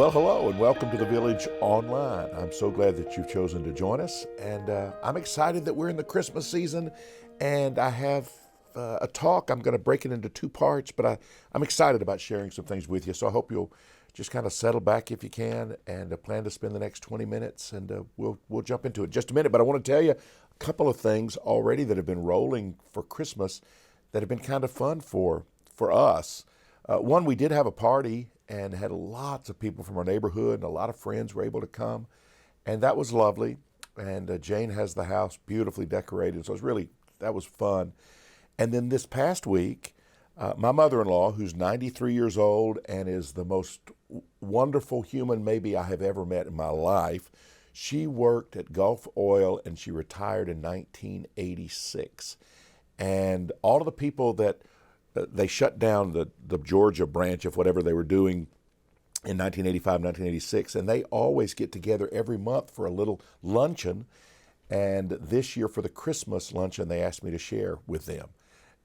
Well, hello and welcome to the Village Online. I'm so glad that you've chosen to join us, and I'm excited that we're in the Christmas season, and I have a talk. I'm going to break it into two parts, but I'm excited about sharing some things with you, so I hope you'll just kind of settle back if you can, and plan to spend the next 20 minutes, and we'll jump into it in just a minute. But I want to tell you a couple of things already that have been rolling for Christmas that have been kind of fun for us. One, we did have a party and had lots of people from our neighborhood, and a lot of friends were able to come, and that was lovely. And Jane has the house beautifully decorated, so that was fun. And then this past week, my mother-in-law, who's 93 years old and is the most wonderful human maybe I have ever met in my life, she worked at Gulf Oil and she retired in 1986. And all of the people that they shut down the Georgia branch of whatever they were doing in 1985, 1986, and they always get together every month for a little luncheon. And this year for the Christmas luncheon, they asked me to share with them.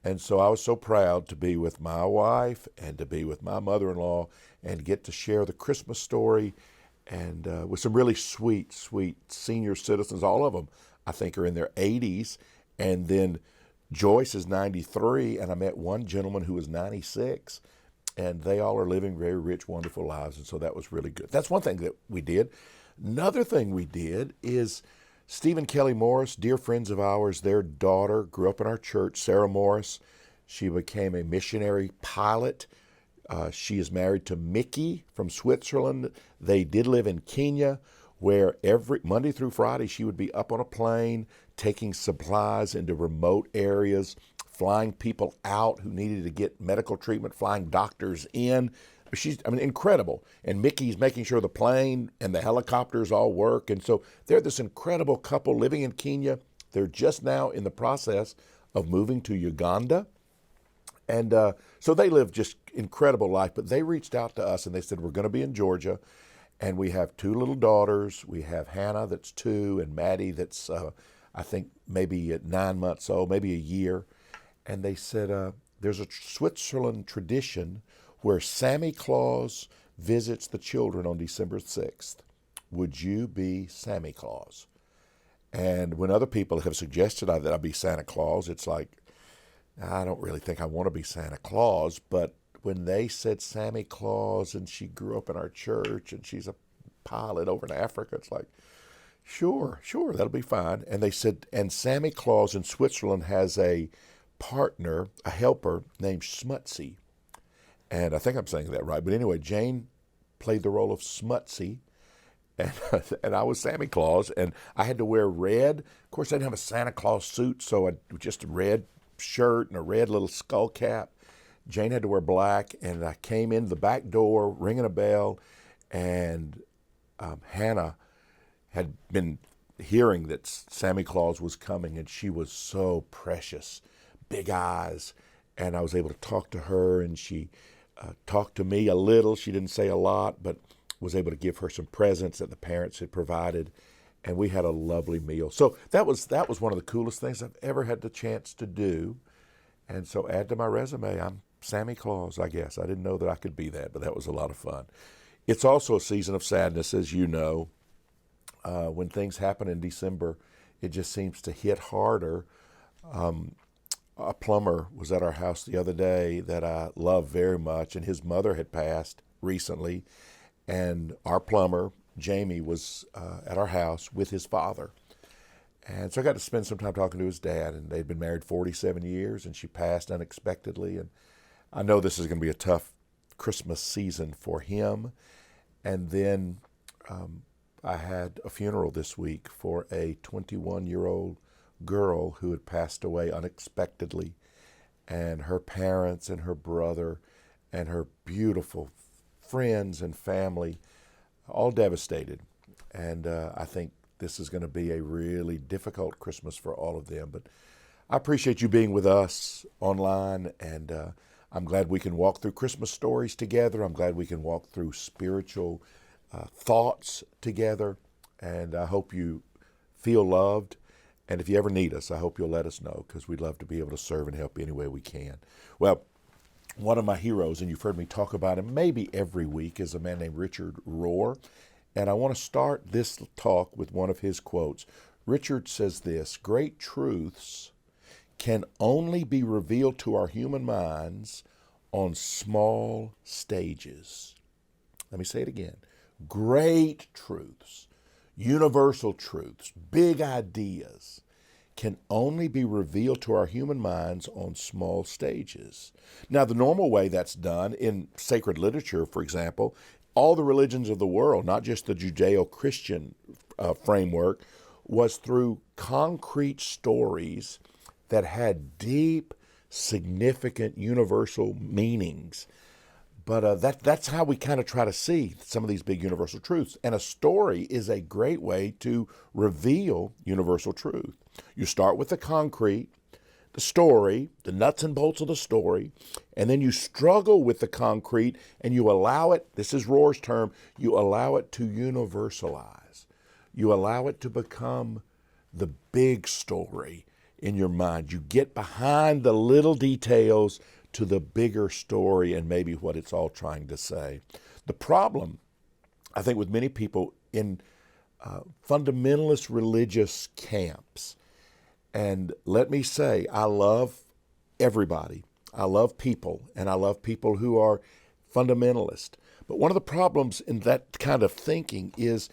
And so I was so proud to be with my wife and to be with my mother-in-law and get to share the Christmas story and with some really sweet senior citizens. All of them, I think, are in their 80s. And then Joyce is 93, and I met one gentleman who was 96, and they all are living very rich, wonderful lives, and so that was really good. That's one thing that we did. Another thing we did is Steve and Kelly Morris, dear friends of ours, their daughter grew up in our church, Sarah Morris. She became a missionary pilot. She is married to Mickey from Switzerland. They did live in Kenya, where every Monday through Friday she would be up on a plane taking supplies into remote areas, flying people out who needed to get medical treatment, flying doctors in. Incredible. And Mickey's making sure the plane and the helicopters all work. And so they're this incredible couple living in Kenya. They're just now in the process of moving to Uganda. And so they live just incredible life. But they reached out to us and they said, we're going to be in Georgia. And we have two little daughters. We have Hannah that's 2 and Maddie that's, I think, maybe at 9 months old, maybe a year. And they said, there's a Switzerland tradition where Santa Claus visits the children on December 6th. Would you be Santa Claus? And when other people have suggested that I be Santa Claus, it's like, I don't really think I want to be Santa Claus. But when they said Santa Claus and she grew up in our church and she's a pilot over in Africa, it's like, sure, that'll be fine. And they said, and Santa Claus in Switzerland has a partner, a helper named Smutsy. And I think I'm saying that right. But anyway, Jane played the role of Smutsy, and I was Santa Claus, and I had to wear red. Of course, I didn't have a Santa Claus suit, so just a red shirt and a red little skull cap. Jane had to wear black, and I came in the back door ringing a bell, and Hannah had been hearing that Santa Claus was coming, and she was so precious, big eyes, and I was able to talk to her, and she talked to me a little. She didn't say a lot, but was able to give her some presents that the parents had provided, and we had a lovely meal. So that was one of the coolest things I've ever had the chance to do, and so add to my resume, I'm Santa Claus, I guess. I didn't know that I could be that, but that was a lot of fun. It's also a season of sadness, as you know. When things happen in December, it just seems to hit harder. A plumber was at our house the other day that I love very much, and his mother had passed recently, and our plumber, Jamie, was at our house with his father. And so I got to spend some time talking to his dad, and they'd been married 47 years, and she passed unexpectedly, and I know this is going to be a tough Christmas season for him. And then I had a funeral this week for a 21-year-old girl who had passed away unexpectedly, and her parents and her brother and her beautiful friends and family all devastated. And I think this is going to be a really difficult Christmas for all of them. But I appreciate you being with us online, and I'm glad we can walk through Christmas stories together. I'm glad we can walk through spiritual thoughts together, and I hope you feel loved. And if you ever need us, I hope you'll let us know, because we'd love to be able to serve and help any way we can. Well, One of my heroes, and you've heard me talk about him maybe every week, is a man named Richard Rohr. And I want to start this talk with one of his quotes. Richard says this: "Great truths can only be revealed to our human minds on small stages." Let me say it again. Great truths, universal truths, big ideas can only be revealed to our human minds on small stages. Now, the normal way that's done in sacred literature, for example, all the religions of the world, not just the Judeo-Christian framework, was through concrete stories that had deep, significant, universal meanings. But that's how we kind of try to see some of these big universal truths. And a story is a great way to reveal universal truth. You start with the concrete, the story, the nuts and bolts of the story, and then you struggle with the concrete and you allow it, this is Rohr's term, you allow it to universalize. You allow it to become the big story in your mind. You get behind the little details to the bigger story and maybe what it's all trying to say. The problem, I think, with many people in fundamentalist religious camps, and let me say, I love everybody. I love people, and I love people who are fundamentalist. But one of the problems in that kind of thinking is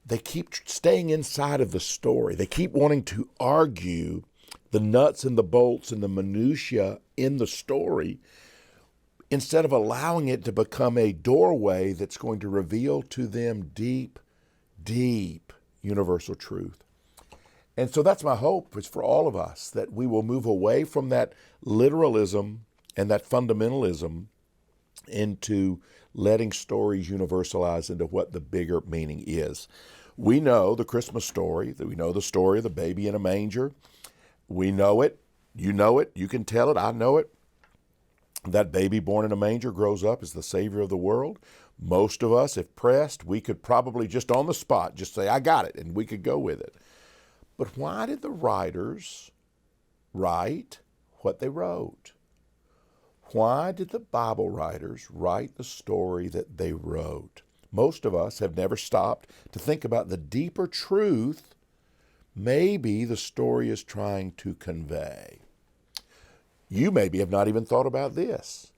they keep staying inside of the story. They keep wanting to argue the nuts and the bolts and the minutia in the story instead of allowing it to become a doorway that's going to reveal to them deep, deep universal truth. And so that's my hope, is for all of us, that we will move away from that literalism and that fundamentalism into letting stories universalize into what the bigger meaning is. We know the Christmas story, we know the story of the baby in a manger. We know it, you can tell it, I know it. That baby born in a manger grows up as the Savior of the world. Most of us, if pressed, we could probably just on the spot just say, I got it, and we could go with it. But why did the writers write what they wrote? Why did the Bible writers write the story that they wrote? Most of us have never stopped to think about the deeper truth maybe the story is trying to convey. You maybe have not even thought about this.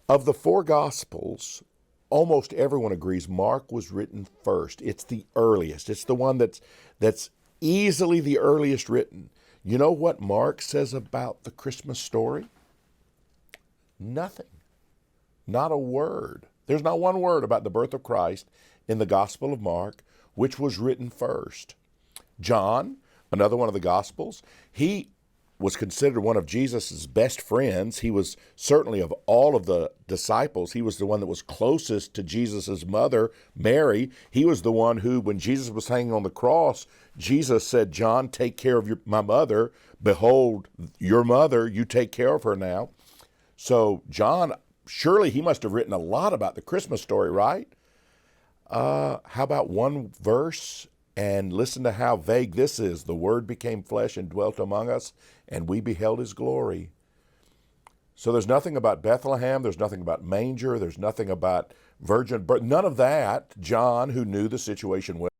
Of the four Gospels, almost everyone agrees Mark was written first. It's the earliest. It's the one that's easily the earliest written. You know what Mark says about the Christmas story? Nothing. Not a word. There's not one word about the birth of Christ in the Gospel of Mark, which was written first. John, another one of the Gospels, he was considered one of Jesus' best friends. He was certainly, of all of the disciples, he was the one that was closest to Jesus' mother, Mary. He was the one who, when Jesus was hanging on the cross, Jesus said, John, take care of my mother. Behold, your mother, you take care of her now. So John, surely he must have written a lot about the Christmas story, right? How about one verse? And listen to how vague this is. The Word became flesh and dwelt among us, and we beheld His glory. So there's nothing about Bethlehem. There's nothing about manger. There's nothing about virgin birth. None of that. John, who knew the situation well,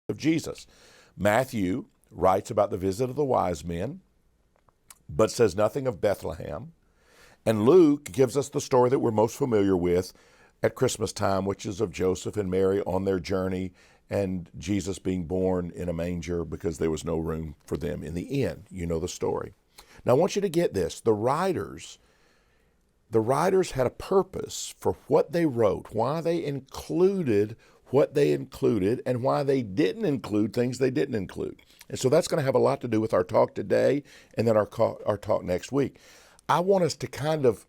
of Jesus. Matthew writes about the visit of the wise men, but says nothing of Bethlehem. And Luke gives us the story that we're most familiar with at Christmas time, which is of Joseph and Mary on their journey and Jesus being born in a manger because there was no room for them in the inn. You know the story. Now I want you to get this. The writers had a purpose for what they wrote, why they included what they included, and why they didn't include things they didn't include. And so that's going to have a lot to do with our talk today and then our talk next week. I want us to kind of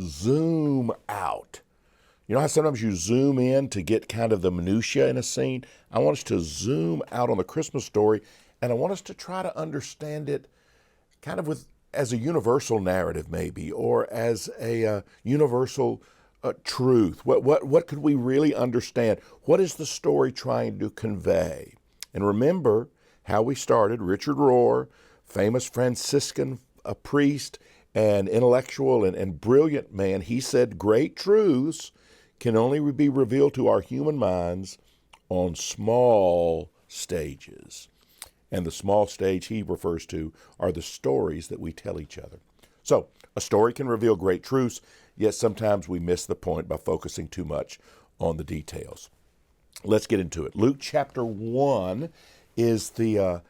zoom out. You know how sometimes you zoom in to get kind of the minutia in a scene? I want us to zoom out on the Christmas story, and I want us to try to understand it kind of as a universal narrative maybe, or as a universal truth. What could we really understand? What is the story trying to convey? And remember how we started. Richard Rohr, famous Franciscan a priest and intellectual and brilliant man, he said, great truths can only be revealed to our human minds on small stages. And the small stage he refers to are the stories that we tell each other. So a story can reveal great truths, yet sometimes we miss the point by focusing too much on the details. Let's get into it. Luke chapter 1 is the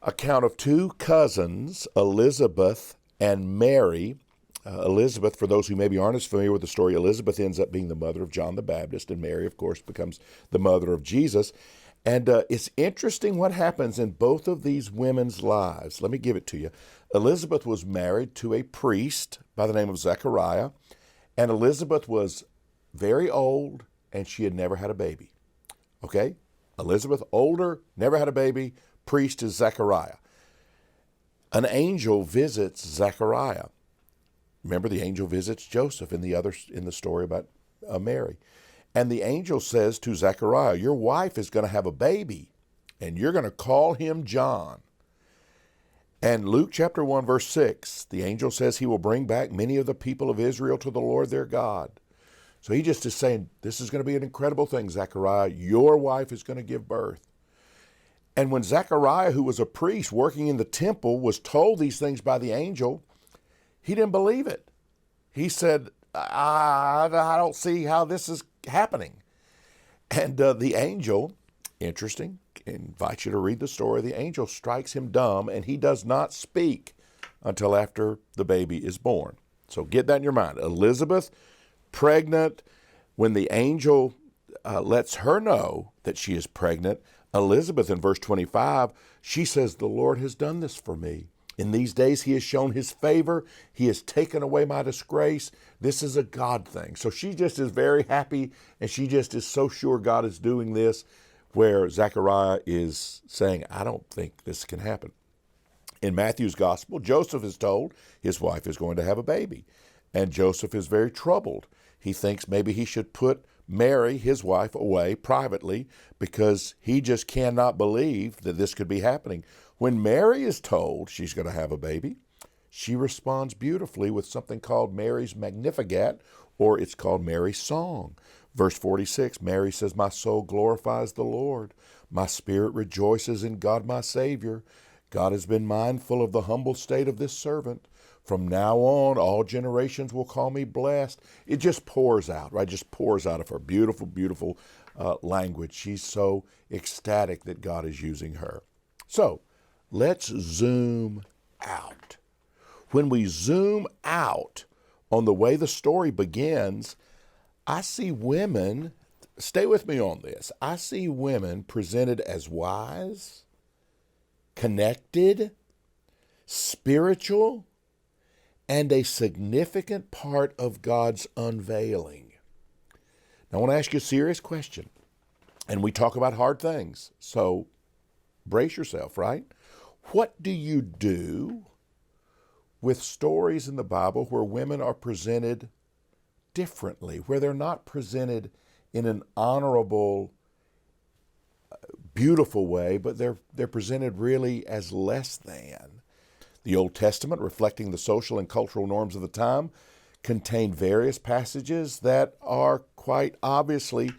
account of two cousins, Elizabeth and Mary. Elizabeth, for those who maybe aren't as familiar with the story, Elizabeth ends up being the mother of John the Baptist, and Mary, of course, becomes the mother of Jesus. And it's interesting what happens in both of these women's lives. Let me give it to you. Elizabeth was married to a priest by the name of Zechariah, and Elizabeth was very old, and she had never had a baby. Okay? Elizabeth, older, never had a baby. Priest is Zechariah. An angel visits Zechariah. Remember, the angel visits Joseph in the story about Mary. And the angel says to Zechariah, your wife is going to have a baby, and you're going to call him John. And Luke chapter 1, verse 6, the angel says he will bring back many of the people of Israel to the Lord their God. So he just is saying, this is going to be an incredible thing, Zechariah. Your wife is going to give birth. And when Zechariah, who was a priest working in the temple, was told these things by the angel, he didn't believe it. He said, I don't see how this is happening. And the angel, interesting, invite you to read the story. The angel strikes him dumb, and he does not speak until after the baby is born. So get that in your mind. Elizabeth, pregnant. When the angel lets her know that she is pregnant, Elizabeth, in verse 25, she says, the Lord has done this for me. In these days he has shown his favor. He has taken away my disgrace. This is a God thing. So she just is very happy, and she just is so sure God is doing this, where Zechariah is saying, I don't think this can happen. In Matthew's gospel, Joseph is told his wife is going to have a baby, and Joseph is very troubled. He thinks maybe he should put Mary, his wife, away privately because he just cannot believe that this could be happening. When Mary is told she's going to have a baby, she responds beautifully with something called Mary's Magnificat, or it's called Mary's Song. Verse 46, Mary says, my soul glorifies the Lord. My spirit rejoices in God my Savior. God has been mindful of the humble state of this servant. From now on, all generations will call me blessed. It just pours out, right? Just pours out of her. Beautiful, beautiful language. She's so ecstatic that God is using her. So let's zoom out. When we zoom out on the way the story begins, I see women, stay with me on this, I see women presented as wise, connected, spiritual, and a significant part of God's unveiling. Now, I want to ask you a serious question, and we talk about hard things, so brace yourself, right? What do you do with stories in the Bible where women are presented differently, where they're not presented in an honorable, beautiful way, but they're presented really as less than? The Old Testament, reflecting the social and cultural norms of the time, contained various passages that are quite obviously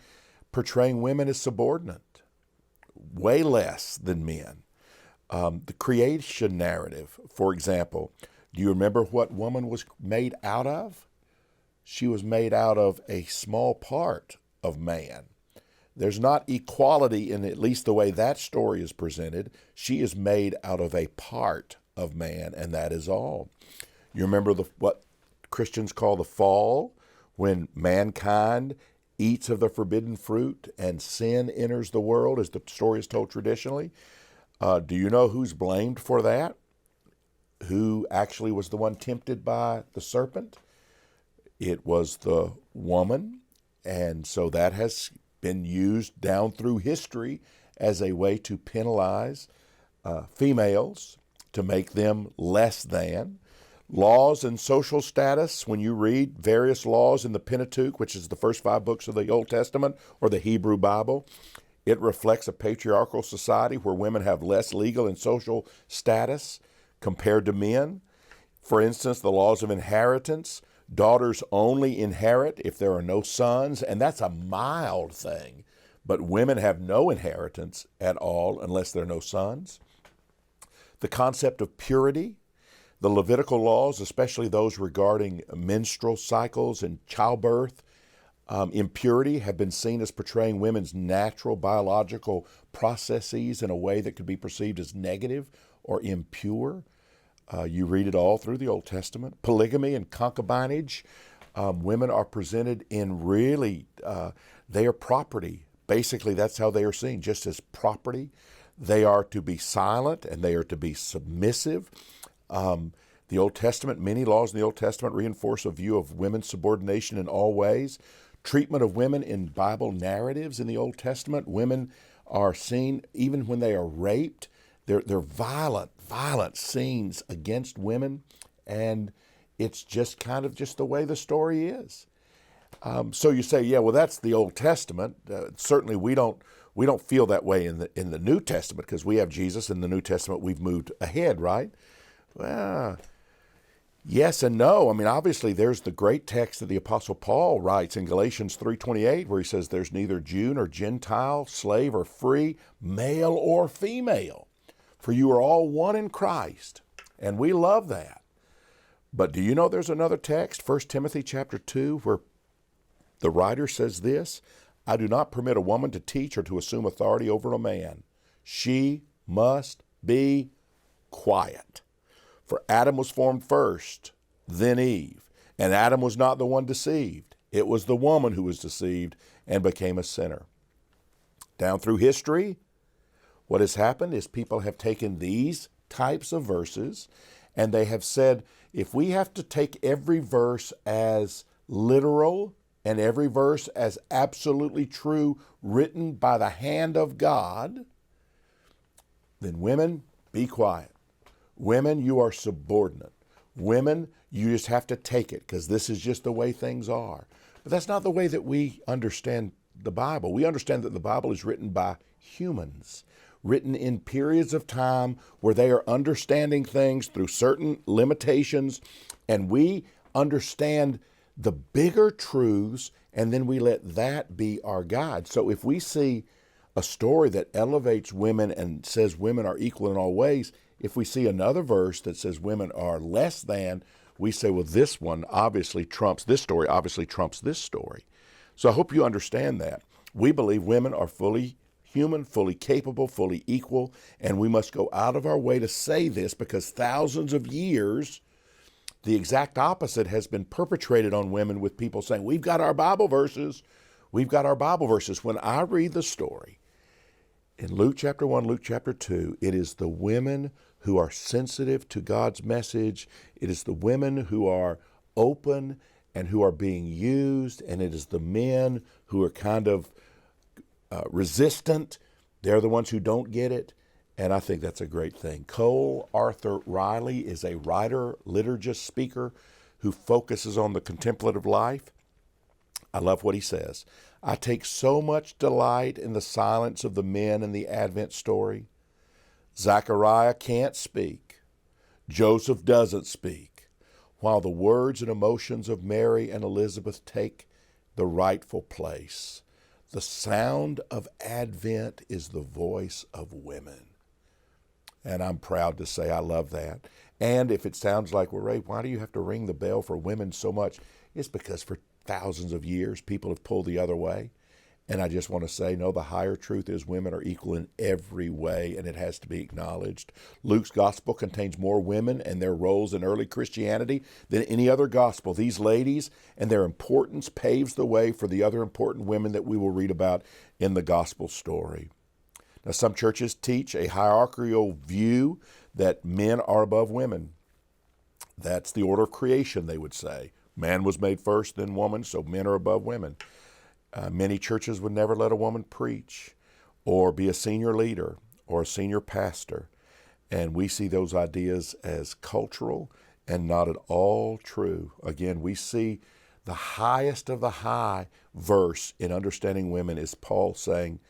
portraying women as subordinate, way less than men. The creation narrative, for example, do you remember what woman was made out of? She was made out of a small part of man. There's not equality in at least the way that story is presented. She is made out of a part of man, and that is all. You remember what Christians call the fall, when mankind eats of the forbidden fruit and sin enters the world, as the story is told traditionally. Do you know who's blamed for that? Who actually was the one tempted by the serpent? It was the woman, and so that has been used down through history as a way to penalize females, to make them less than. Laws and social status, when you read various laws in the Pentateuch, which is the first 5 books of the Old Testament or the Hebrew Bible, it reflects a patriarchal society where women have less legal and social status compared to men. For instance, the laws of inheritance, daughters only inherit if there are no sons, and that's a mild thing. But women have no inheritance at all unless there are no sons. The concept of purity, the Levitical laws, especially those regarding menstrual cycles and childbirth, impurity, have been seen as portraying women's natural biological processes in a way that could be perceived as negative or impure. You read it all through the Old Testament. Polygamy and concubinage, women are presented in really, they are property. Basically, that's how they are seen, just as property. They are to be silent and they are to be submissive. The Old Testament, many laws in the Old Testament reinforce a view of women's subordination in all ways. Treatment of women in Bible narratives in the Old Testament, women are seen, even when they are raped, they're violent scenes against women, and it's just kind of just the way the story is. So you say, yeah, well, that's the Old Testament. Certainly, we don't feel that way in the New Testament because we have Jesus. In the New Testament, we've moved ahead, right? Well, yes and no. I mean, obviously, there's the great text that the Apostle Paul writes in Galatians 3:28, where he says, "There's neither Jew nor Gentile, slave or free, male or female, for you are all one in Christ." And we love that. But do you know there's another text, 1 Timothy chapter 2, where the writer says this, "I do not permit a woman to teach or to assume authority over a man. She must be quiet. For Adam was formed first, then Eve. And Adam was not the one deceived. It was the woman who was deceived and became a sinner." Down through history, what has happened is people have taken these types of verses and they have said, if we have to take every verse as literal and every verse as absolutely true, written by the hand of God, then women, be quiet. Women, you are subordinate. Women, you just have to take it because this is just the way things are. But that's not the way that we understand the Bible. We understand that the Bible is written by humans, written in periods of time where they are understanding things through certain limitations, and we understand the bigger truths, and then we let that be our guide. So if we see a story that elevates women and says women are equal in all ways, if we see another verse that says women are less than, we say, well, this one obviously trumps this story, obviously trumps this story. So I hope you understand that. We believe women are fully human, fully capable, fully equal, and we must go out of our way to say this because thousands of years, the exact opposite has been perpetrated on women with people saying, we've got our Bible verses. We've got our Bible verses. When I read the story in Luke chapter 1, Luke chapter 2, it is the women who are sensitive to God's message. It is the women who are open and who are being used. And it is the men who are kind of resistant. They're the ones who don't get it. And I think that's a great thing. Cole Arthur Riley is a writer, liturgist, speaker who focuses on the contemplative life. I love what he says. I take so much delight in the silence of the men in the Advent story. Zechariah can't speak. Joseph doesn't speak, while the words and emotions of Mary and Elizabeth take the rightful place. The sound of Advent is the voice of women. And I'm proud to say I love that. And if it sounds like, well, Ray, why do you have to ring the bell for women so much? It's because for thousands of years, people have pulled the other way. And I just want to say, no, the higher truth is women are equal in every way, and it has to be acknowledged. Luke's gospel contains more women and their roles in early Christianity than any other gospel. These ladies and their importance paves the way for the other important women that we will read about in the gospel story. Now, some churches teach a hierarchical view that men are above women. That's the order of creation, they would say. Man was made first, then woman, so men are above women. Many churches would never let a woman preach or be a senior leader or a senior pastor. And we see those ideas as cultural and not at all true. Again, we see the highest of the high verse in understanding women is Paul saying,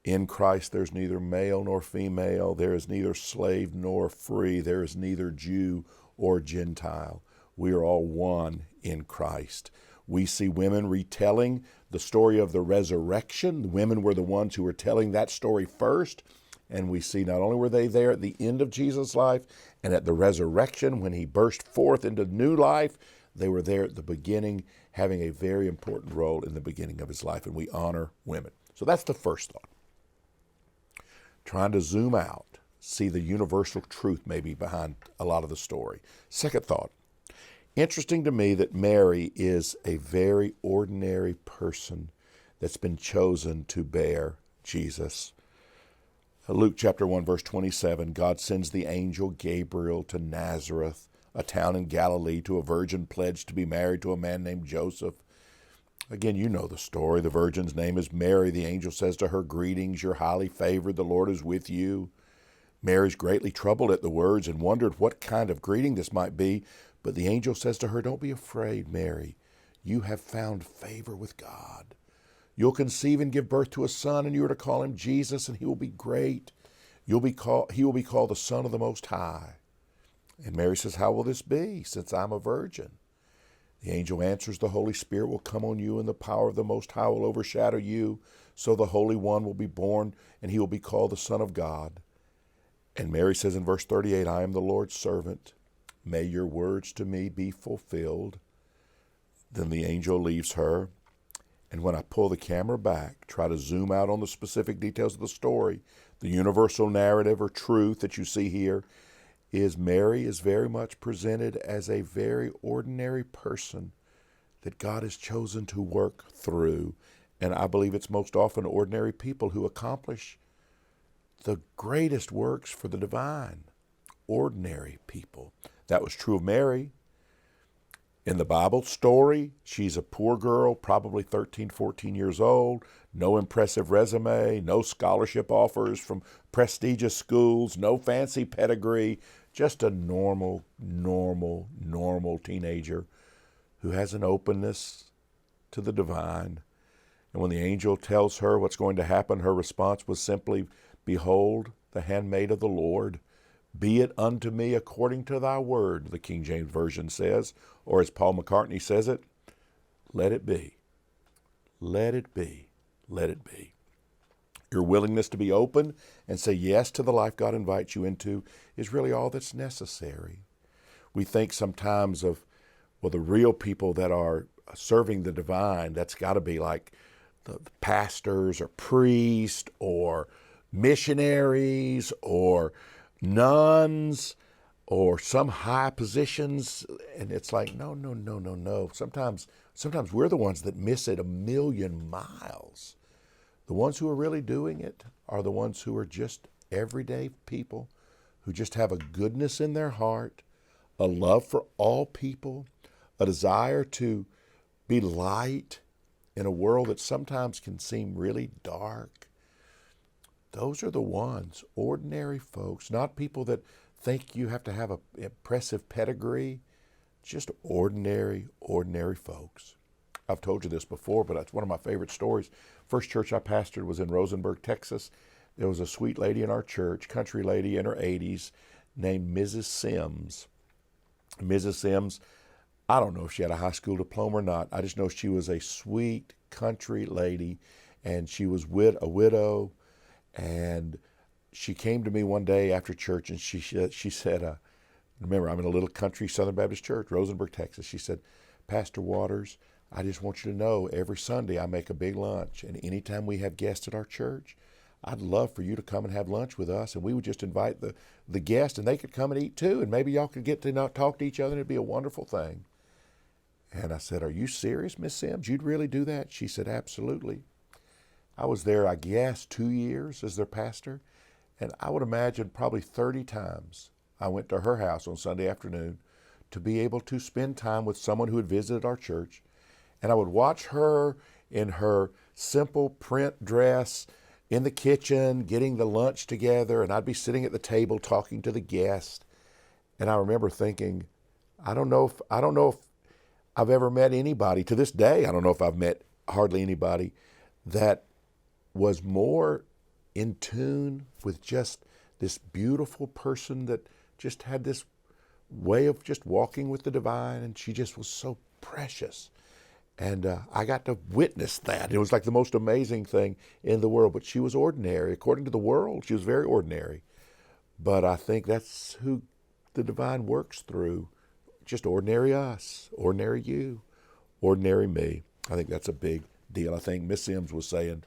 in Christ there's neither male nor female, there is neither slave nor free, there is neither Jew or Gentile. We are all one in Christ. We see women retelling the story of the resurrection. The women were the ones who were telling that story first. And we see not only were they there at the end of Jesus' life and at the resurrection when he burst forth into new life, they were there at the beginning, having a very important role in the beginning of his life. And we honor women. So that's the first thought. Trying to zoom out, see the universal truth maybe behind a lot of the story. Second thought. Interesting to me that Mary is a very ordinary person that's been chosen to bear Jesus. Luke chapter 1, verse 27, God sends the angel Gabriel to Nazareth, a town in Galilee, to a virgin pledged to be married to a man named Joseph. Again, you know the story. The virgin's name is Mary. The angel says to her, "Greetings, you're highly favored. The Lord is with you." Mary's greatly troubled at the words and wondered what kind of greeting this might be. But the angel says to her, "Don't be afraid, Mary. You have found favor with God. You'll conceive and give birth to a son, and you are to call him Jesus, and he will be great. He will be called the Son of the Most High." And Mary says, "How will this be, since I'm a virgin?" The angel answers, "The Holy Spirit will come on you, and the power of the Most High will overshadow you. So the Holy One will be born, and he will be called the Son of God." And Mary says in verse 38, "I am the Lord's servant. May your words to me be fulfilled." Then the angel leaves her. And when I pull the camera back, try to zoom out on the specific details of the story, the universal narrative or truth that you see here is Mary is very much presented as a very ordinary person that God has chosen to work through. And I believe it's most often ordinary people who accomplish the greatest works for the divine. Ordinary people. That was true of Mary. In the Bible story, she's a poor girl, probably 13, 14 years old, no impressive resume, no scholarship offers from prestigious schools, no fancy pedigree, just a normal teenager who has an openness to the divine. And when the angel tells her what's going to happen, her response was simply, "Behold, the handmaid of the Lord. Be it unto me according to thy word," the King James Version says, or as Paul McCartney says it, "Let it be. Let it be. Let it be." Your willingness to be open and say yes to the life God invites you into is really all that's necessary. We think sometimes of, well, the real people that are serving the divine, that's got to be like the pastors or priests or missionaries or nuns or some high positions. And it's like, no. Sometimes we're the ones that miss it a million miles. The ones who are really doing it are the ones who are just everyday people who just have a goodness in their heart, a love for all people, a desire to be light in a world that sometimes can seem really dark. Those are the ones, ordinary folks, not people that think you have to have an impressive pedigree, just ordinary folks. I've told you this before, but it's one of my favorite stories. First church I pastored was in Rosenberg, Texas. There was a sweet lady in our church, country lady in her 80s, named Mrs. Sims. Mrs. Sims, I don't know if she had a high school diploma or not. I just know she was a sweet country lady, and she was a widow. And she came to me one day after church, and she said, remember, I'm in a little country Southern Baptist church, Rosenberg, Texas. She said, "Pastor Waters, I just want you to know every Sunday I make a big lunch, and anytime we have guests at our church, I'd love for you to come and have lunch with us, and we would just invite the guests, and they could come and eat too, and maybe y'all could get to talk to each other, and it'd be a wonderful thing." And I said, "Are you serious, Miss Sims? You'd really do that?" She said, "Absolutely." I was there, I guess, 2 years as their pastor, and I would imagine probably 30 times I went to her house on Sunday afternoon to be able to spend time with someone who had visited our church. And I would watch her in her simple print dress in the kitchen, getting the lunch together, and I'd be sitting at the table talking to the guests. And I remember thinking, I don't know if I've ever met anybody, to this day, I don't know if I've met hardly anybody that was more in tune with just this beautiful person that just had this way of just walking with the divine, and she just was so precious. And I got to witness that. It was like the most amazing thing in the world. But she was ordinary. According to the world, she was very ordinary. But I think that's who the divine works through. Just ordinary us, ordinary you, ordinary me. I think that's a big deal. I think Miss Sims was saying,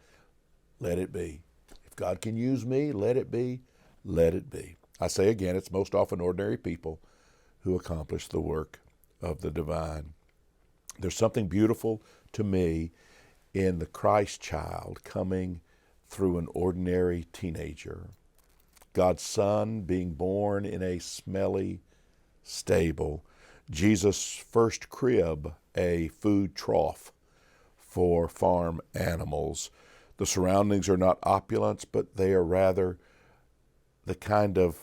let it be. If God can use me, let it be, let it be. I say again, it's most often ordinary people who accomplish the work of the divine. There's something beautiful to me in the Christ child coming through an ordinary teenager. God's Son being born in a smelly stable. Jesus' first crib, a food trough for farm animals. The surroundings are not opulence, but they are rather the kind of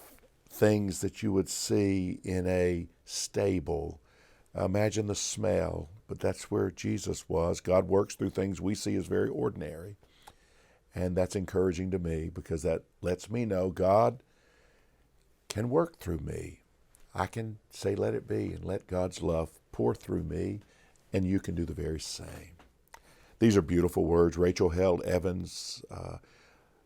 things that you would see in a stable. Imagine the smell, but that's where Jesus was. God works through things we see as very ordinary. And that's encouraging to me because that lets me know God can work through me. I can say, let it be, and let God's love pour through me, and you can do the very same. These are beautiful words. Rachel Held Evans,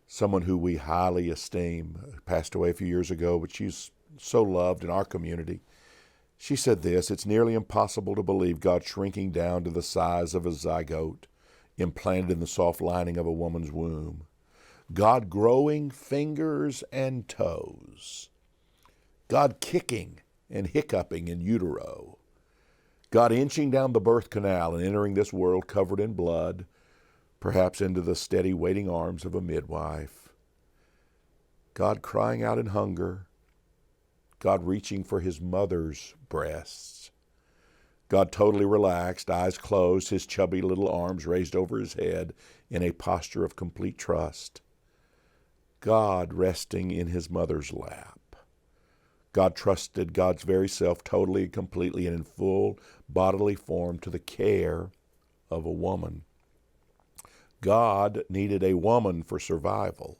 someone who we highly esteem, passed away a few years ago, but she's so loved in our community. She said this, it's nearly impossible to believe God shrinking down to the size of a zygote implanted in the soft lining of a woman's womb. God growing fingers and toes. God kicking and hiccuping in utero. God inching down the birth canal and entering this world covered in blood, perhaps into the steady waiting arms of a midwife. God crying out in hunger. God reaching for his mother's breasts. God totally relaxed, eyes closed, his chubby little arms raised over his head in a posture of complete trust. God resting in his mother's lap. God trusted God's very self totally and completely and in full bodily form to the care of a woman. God needed a woman for survival.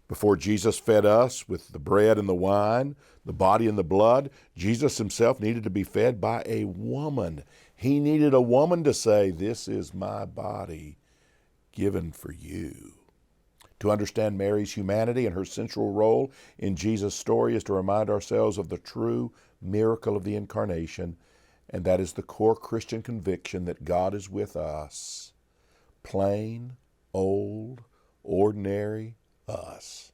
Before Jesus fed us with the bread and the wine, the body and the blood, Jesus himself needed to be fed by a woman. He needed a woman to say, this is my body given for you. To understand Mary's humanity and her central role in Jesus' story is to remind ourselves of the true miracle of the incarnation, and that is the core Christian conviction that God is with us. Plain, old, ordinary us.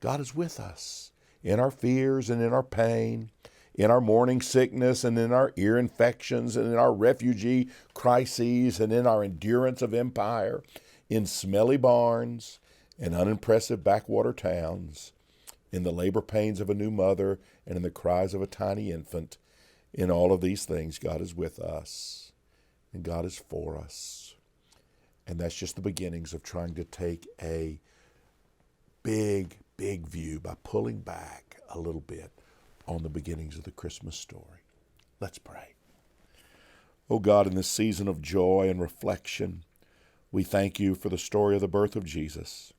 God is with us in our fears and in our pain, in our morning sickness and in our ear infections and in our refugee crises and in our endurance of empire, in smelly barns and unimpressive backwater towns, in the labor pains of a new mother and in the cries of a tiny infant. In all of these things, God is with us and God is for us. And that's just the beginnings of trying to take a big view by pulling back a little bit on the beginnings of the Christmas story. Let's pray. Oh God, in this season of joy and reflection, we thank you for the story of the birth of Jesus.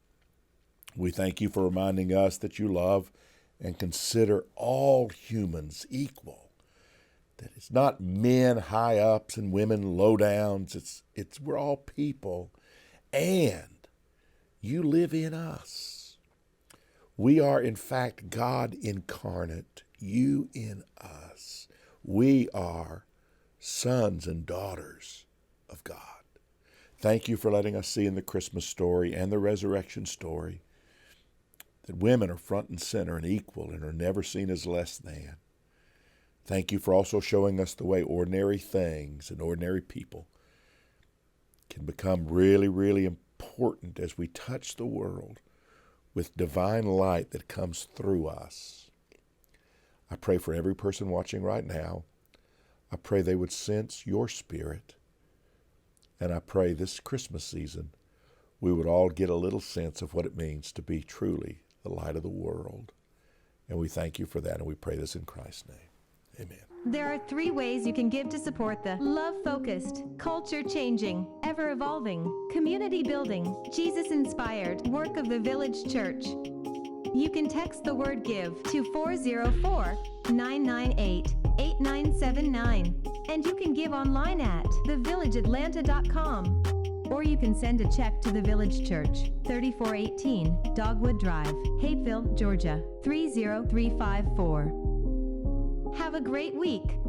We thank you for reminding us that you love and consider all humans equal. That it's not men high ups and women low downs. It's we're all people, and you live in us. We are in fact God incarnate, you in us. We are sons and daughters of God. Thank you for letting us see in the Christmas story and the resurrection story that women are front and center and equal and are never seen as less than. Thank you for also showing us the way ordinary things and ordinary people can become really important as we touch the world with divine light that comes through us. I pray for every person watching right now. I pray they would sense your spirit. And I pray this Christmas season we would all get a little sense of what it means to be truly the light of the world. And we thank you for that, and we pray this in Christ's name. Amen. There are 3 ways you can give to support the love-focused, culture-changing, ever-evolving, community-building, Jesus-inspired work of the Village Church. You can text the word GIVE to 404-998-8979. And you can give online at thevillageatlanta.com. Or you can send a check to the Village Church, 3418 Dogwood Drive, Hapeville, Georgia, 30354. Have a great week.